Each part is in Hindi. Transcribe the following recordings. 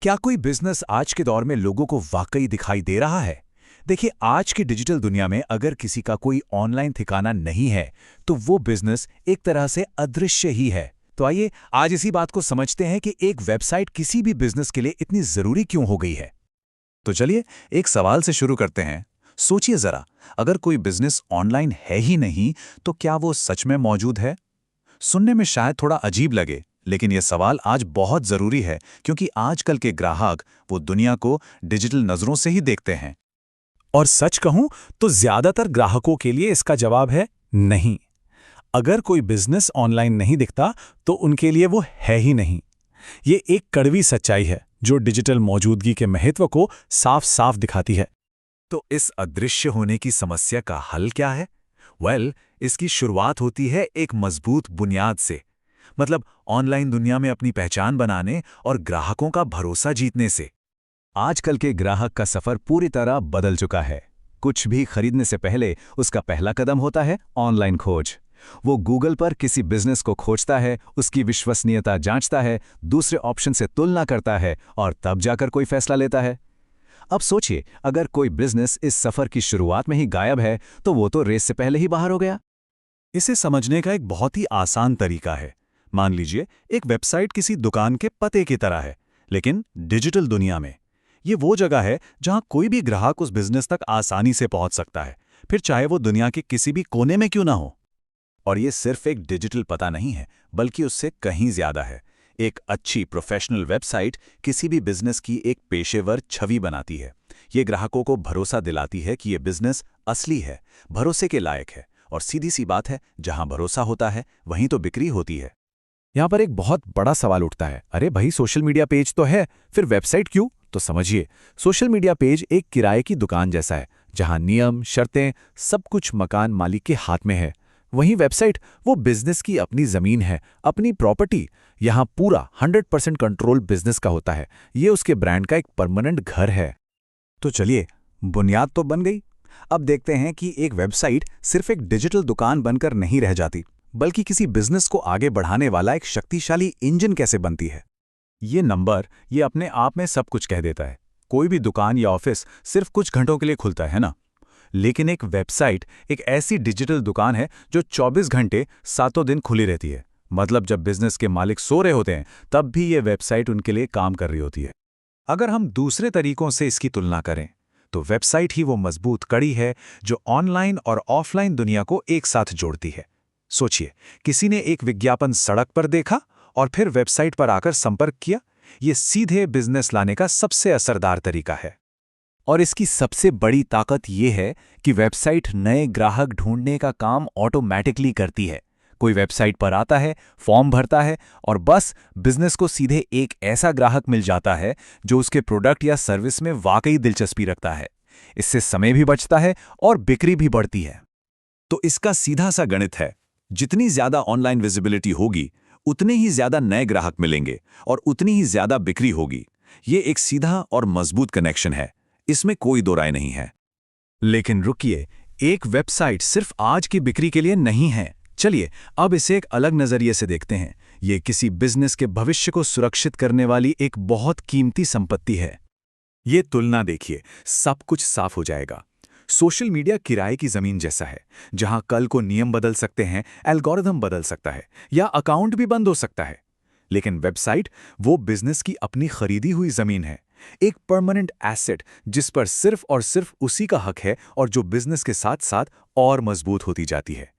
क्या कोई बिजनेस आज के दौर में लोगों को वाकई दिखाई दे रहा है? देखिए, आज की डिजिटल दुनिया में अगर किसी का कोई ऑनलाइन ठिकाना नहीं है, तो वो बिजनेस एक तरह से अदृश्य ही है। तो आइए आज इसी बात को समझते हैं कि एक वेबसाइट किसी भी बिजनेस के लिए इतनी जरूरी क्यों हो गई है। तो चलिए एक सवाल से शुरू करते हैं। सोचिए जरा, अगर कोई बिजनेस ऑनलाइन है ही नहीं तो क्या वो सच में मौजूद है? सुनने में शायद थोड़ा अजीब लगे, लेकिन यह सवाल आज बहुत जरूरी है क्योंकि आजकल के ग्राहक वो दुनिया को डिजिटल नजरों से ही देखते हैं। और सच कहूं तो ज्यादातर ग्राहकों के लिए इसका जवाब है नहीं। अगर कोई बिजनेस ऑनलाइन नहीं दिखता तो उनके लिए वो है ही नहीं। ये एक कड़वी सच्चाई है जो डिजिटल मौजूदगी के महत्व को साफ साफ दिखाती है। तो इस अदृश्य होने की समस्या का हल क्या है? इसकी शुरुआत होती है एक मजबूत बुनियाद से, मतलब ऑनलाइन दुनिया में अपनी पहचान बनाने और ग्राहकों का भरोसा जीतने से। आजकल के ग्राहक का सफर पूरी तरह बदल चुका है। कुछ भी खरीदने से पहले उसका पहला कदम होता है ऑनलाइन खोज। वो गूगल पर किसी बिजनेस को खोजता है, उसकी विश्वसनीयता जांचता है, दूसरे ऑप्शन से तुलना करता है और तब जाकर कोई फैसला लेता है। अब सोचिए, अगर कोई बिजनेस इस सफर की शुरुआत में ही गायब है तो वो तो रेस से पहले ही बाहर हो गया। इसे समझने का एक बहुत ही आसान तरीका है। मान लीजिए एक वेबसाइट किसी दुकान के पते की तरह है, लेकिन डिजिटल दुनिया में ये वो जगह है जहां कोई भी ग्राहक उस बिजनेस तक आसानी से पहुंच सकता है, फिर चाहे वो दुनिया के किसी भी कोने में क्यों ना हो। और ये सिर्फ एक डिजिटल पता नहीं है, बल्कि उससे कहीं ज्यादा है। एक अच्छी प्रोफेशनल वेबसाइट किसी भी बिजनेस की एक पेशेवर छवि बनाती है। ये ग्राहकों को भरोसा दिलाती है कि ये बिजनेस असली है, भरोसे के लायक है। और सीधी सी बात है, जहां भरोसा होता है वहीं तो बिक्री होती है। यहाँ पर एक बहुत बड़ा सवाल उठता है, अरे भाई सोशल मीडिया पेज तो है, फिर वेबसाइट क्यों? तो समझिए, सोशल मीडिया पेज एक किराए की दुकान जैसा है, जहां नियम, शर्तें, सब कुछ मकान मालिक के हाथ में है। वहीं वेबसाइट वो बिजनेस की अपनी जमीन है, अपनी प्रॉपर्टी। यहाँ पूरा 100% कंट्रोल बिजनेस का होता है। ये उसके ब्रांड का एक परमानेंट घर है। तो चलिए, बुनियाद तो बन गई। अब देखते हैं कि एक वेबसाइट सिर्फ एक डिजिटल दुकान बनकर नहीं रह जाती, बल्कि किसी बिजनेस को आगे बढ़ाने वाला एक शक्तिशाली इंजन कैसे बनती है। ये अपने आप में सब कुछ कह देता है। कोई भी दुकान या ऑफिस सिर्फ कुछ घंटों के लिए खुलता है ना, लेकिन एक वेबसाइट एक ऐसी डिजिटल दुकान है जो 24 घंटे सातों दिन खुली रहती है। मतलब जब बिजनेस के मालिक सो रहे होते हैं, तब भी ये वेबसाइट उनके लिए काम कर रही होती है। अगर हम दूसरे तरीकों से इसकी तुलना करें, तो वेबसाइट ही वो मजबूत कड़ी है जो ऑनलाइन और ऑफलाइन दुनिया को एक साथ जोड़ती है। सोचिए, किसी ने एक विज्ञापन सड़क पर देखा और फिर वेबसाइट पर आकर संपर्क किया। ये सीधे बिजनेस लाने का सबसे असरदार तरीका है। और इसकी सबसे बड़ी ताकत ये है कि वेबसाइट नए ग्राहक ढूंढने का काम ऑटोमैटिकली करती है। कोई वेबसाइट पर आता है, फॉर्म भरता है और बस बिजनेस को सीधे एक ऐसा ग्राहक मिल जाता है जो उसके प्रोडक्ट या सर्विस में वाकई दिलचस्पी रखता है। इससे समय भी बचता है और बिक्री भी बढ़ती है। तो इसका सीधा सा गणित है, जितनी ज्यादा ऑनलाइन विजिबिलिटी होगी, उतने ही ज्यादा नए ग्राहक मिलेंगे और उतनी ही ज्यादा बिक्री होगी। ये एक सीधा और मजबूत कनेक्शन है, इसमें कोई दो राय नहीं है। लेकिन रुकिए, एक वेबसाइट सिर्फ आज की बिक्री के लिए नहीं है। चलिए अब इसे एक अलग नजरिए से देखते हैं। ये किसी बिजनेस के भविष्य को सुरक्षित करने वाली एक बहुत कीमती संपत्ति है। ये तुलना देखिए, सब कुछ साफ हो जाएगा। सोशल मीडिया किराए की जमीन जैसा है, जहां कल को नियम बदल सकते हैं, एल्गोरिथम बदल सकता है या अकाउंट भी बंद हो सकता है। लेकिन वेबसाइट वो बिजनेस की अपनी खरीदी हुई जमीन है, एक परमानेंट एसेट जिस पर सिर्फ और सिर्फ उसी का हक है और जो बिजनेस के साथ साथ और मजबूत होती जाती है।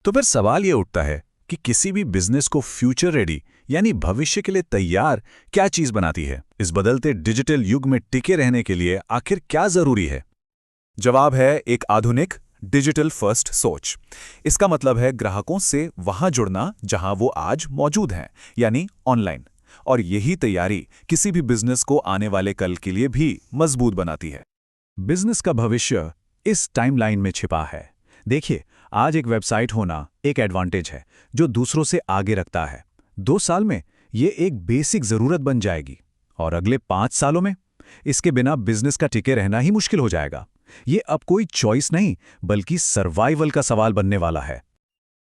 तो फिर सवाल ये उठता है कि किसी भी बिजनेस को फ्यूचर रेडी यानी भविष्य के लिए तैयार क्या चीज बनाती है? इस बदलते डिजिटल युग में टिके रहने के लिए आखिर क्या जरूरी है? जवाब है एक आधुनिक डिजिटल फर्स्ट सोच। इसका मतलब है ग्राहकों से वहां जुड़ना जहां वो आज मौजूद हैं, यानी ऑनलाइन। और यही तैयारी किसी भी बिजनेस को आने वाले कल के लिए भी मजबूत बनाती है। बिजनेस का भविष्य इस टाइमलाइन में छिपा है। देखिए, आज एक वेबसाइट होना एक एडवांटेज है जो दूसरों से आगे रखता है। 2 साल में ये एक बेसिक जरूरत बन जाएगी और अगले 5 सालों में इसके बिना बिजनेस का टिके रहना ही मुश्किल हो जाएगा। ये अब कोई चॉइस नहीं, बल्कि सर्वाइवल का सवाल बनने वाला है।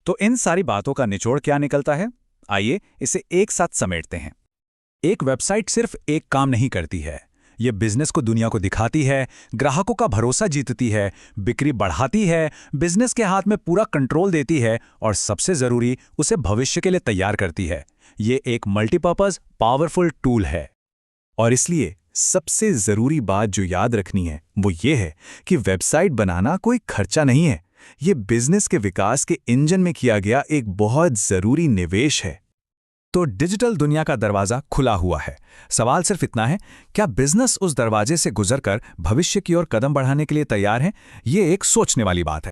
तो इन सारी बातों का निचोड़ क्या निकलता है? आइए इसे एक साथ समेटते हैं। एक वेबसाइट सिर्फ एक काम नहीं करती है। ये बिजनेस को दुनिया को दिखाती है, ग्राहकों का भरोसा जीतती है, बिक्री बढ़ाती है, बिजनेस के हाथ में पूरा कंट्रोल देती है और सबसे जरूरी, उसे भविष्य के लिए तैयार करती है। ये एक मल्टीपर्पज पावरफुल टूल है। और इसलिए सबसे जरूरी बात जो याद रखनी है वो ये है कि वेबसाइट बनाना कोई खर्चा नहीं है। ये बिजनेस के विकास के इंजन में किया गया एक बहुत जरूरी निवेश है। तो डिजिटल दुनिया का दरवाजा खुला हुआ है। सवाल सिर्फ इतना है, क्या बिजनेस उस दरवाजे से गुजरकर भविष्य की ओर कदम बढ़ाने के लिए तैयार है? ये एक सोचने वाली बात है।